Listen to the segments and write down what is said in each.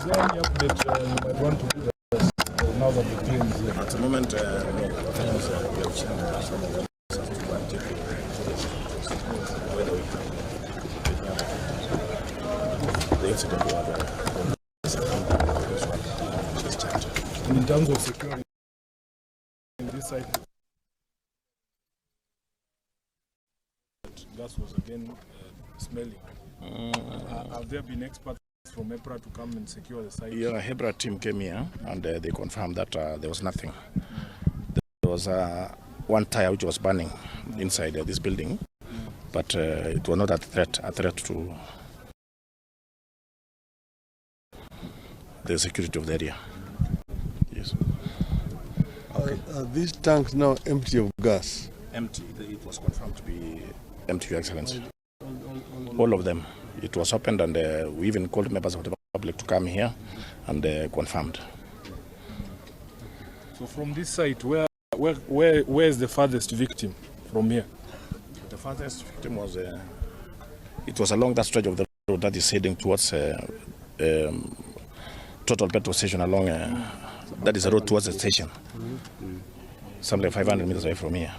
there any update you might want to give us now that the train is there? At the moment, no. The incident was and in terms of security in this side, gas was again smelling. Have there been experts from EPRA to come and secure the site? Yeah, EPRA team came here and they confirmed that there was nothing. There was one tire which was burning inside this building, but it was not a threat to the security of the area. Yes. Okay. These tanks now empty of gas? Empty. It was confirmed to be empty, Your Excellency. All of them. It was opened, and we even called members of the public to come here and confirmed. So from this site, where is the farthest victim from here? The farthest victim was it was along that stretch of the road that is heading towards Total Petrol Station. Along that is a road towards the station, something like 500 meters away from here.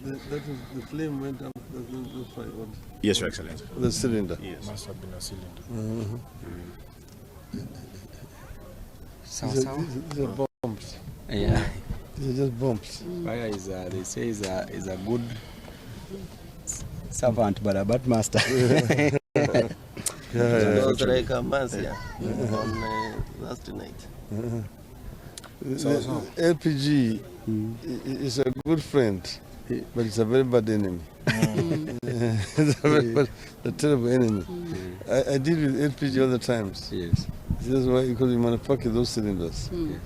That is, the flame went up the fire. Yes, Your Excellency. The cylinder? Yes. Must have been a cylinder. These are bombs. Yeah. These are just bombs. Fire is they say is a good servant but a bad master. It was like a month on last night. LPG is a good friend, but it's a very bad enemy. It's a terrible enemy. I deal with LPG all the times. Yes. That's why, because we manufacture those cylinders. Yes.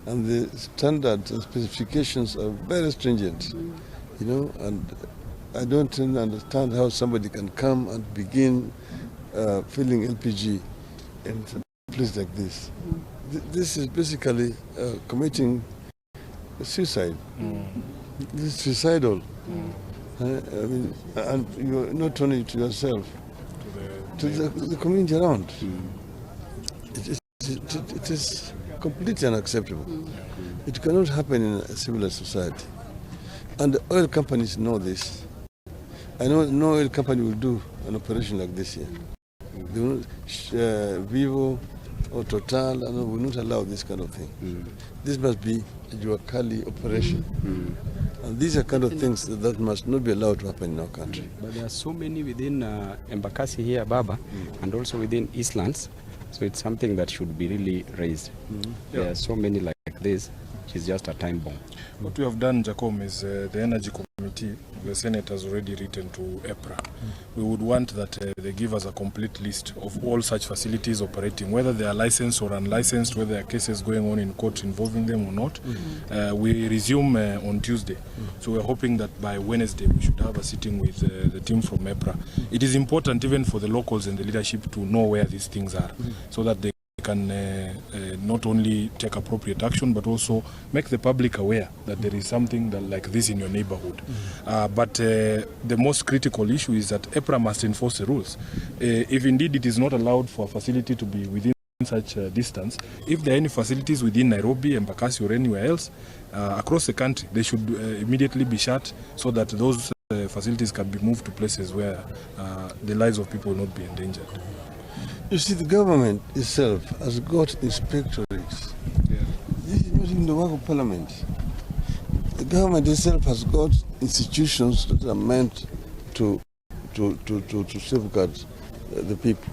And the standards and specifications are very stringent, you know, and I don't understand how somebody can come and begin filling LPG in a place like this. This is basically committing suicide. This is suicidal. I mean, and you're not only to yourself, to the community around. It is completely unacceptable. It cannot happen in a civilized society. And the oil companies know this. I know no oil company will do an operation like this here. They will not, Vivo or Total will not allow this kind of thing. This must be a Juakali operation. And these are kind of things that must not be allowed to happen in our country. But there are so many within Embakasi here, Baba, and also within Eastlands. So it's something that should be really raised. There are so many like this, which is just a time bomb. What we have done, Jacom, is the Energy Committee, the Senate has already written to EPRA. We would want that they give us a complete list of all such facilities operating, whether they are licensed or unlicensed, whether there are cases going on in court involving them or not. We resume on Tuesday. So we're hoping that by Wednesday we should have a sitting with the team from EPRA. It is important even for the locals and the leadership to know where these things are, so that they can not only take appropriate action but also make the public aware that there is something like this in your neighborhood. But the most critical issue is that EPRA must enforce the rules. If indeed it is not allowed for a facility to be within such distance, if there are any facilities within Nairobi, Embakasi or anywhere else across the country, they should immediately be shut so that those facilities can be moved to places where the lives of people will not be endangered. You see, the government itself has got inspectorates. This is not even the work of Parliament. The government itself has got institutions that are meant to safeguard the people.